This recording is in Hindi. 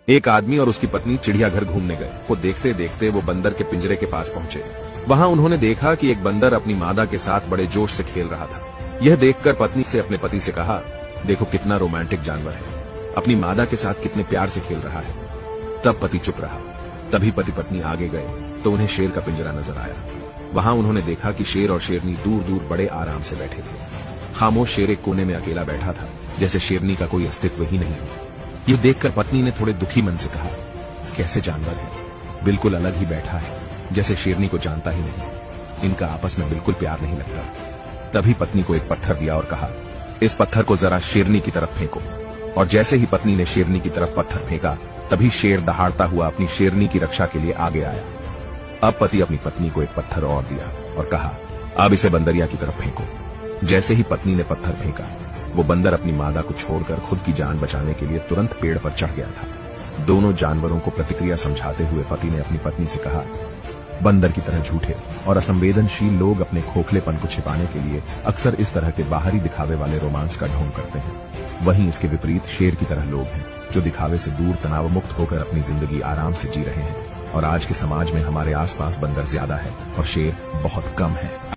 एक आदमी और उसकी पत्नी चिड़ियाघर घूमने गए। वो देखते देखते वो बंदर के पिंजरे के पास पहुंचे। वहां उन्होंने देखा कि एक बंदर अपनी मादा के साथ बड़े जोश से खेल रहा था। यह देखकर पत्नी से अपने पति से कहा, देखो कितना रोमांटिक जानवर है, अपनी मादा के साथ कितने प्यार से खेल रहा है। तब पति चुप रहा। तभी पति पत्नी आगे गए तो उन्हें शेर का पिंजरा नजर आया। वहां उन्होंने देखा कि शेर और शेरनी दूर दूर बड़े आराम से बैठे थे। खामोश शेर एक कोने में अकेला बैठा था, जैसे शेरनी का कोई अस्तित्व ही नहीं हो। यह देखकर पत्नी ने थोड़े दुखी मन से कहा, कैसे जानवर है, बिल्कुल अलग ही बैठा है, जैसे शेरनी को जानता ही नहीं। इनका आपस में बिल्कुल प्यार नहीं लगता। तभी पत्नी को एक पत्थर दिया और कहा, इस पत्थर को जरा शेरनी की तरफ फेंको। और जैसे ही पत्नी ने शेरनी की तरफ पत्थर फेंका, तभी शेर दहाड़ता हुआ अपनी शेरनी की रक्षा के लिए आगे आया। अब पति अपनी पत्नी को एक पत्थर और दिया और कहा, अब इसे बंदरिया की तरफ फेंको। जैसे ही पत्नी ने पत्थर फेंका, वो बंदर अपनी मादा को छोड़कर खुद की जान बचाने के लिए तुरंत पेड़ पर चढ़ गया था। दोनों जानवरों को प्रतिक्रिया समझाते हुए पति ने अपनी पत्नी से कहा, बंदर की तरह झूठे और असंवेदनशील लोग अपने खोखलेपन को छिपाने के लिए अक्सर इस तरह के बाहरी दिखावे वाले रोमांस का ढोंग करते हैं। वहीं इसके विपरीत शेर की तरह लोग हैं जो दिखावे से दूर तनाव मुक्त होकर अपनी जिंदगी आराम से जी रहे हैं। और आज के समाज में हमारे आसपास बंदर ज्यादा है और शेर बहुत कम है।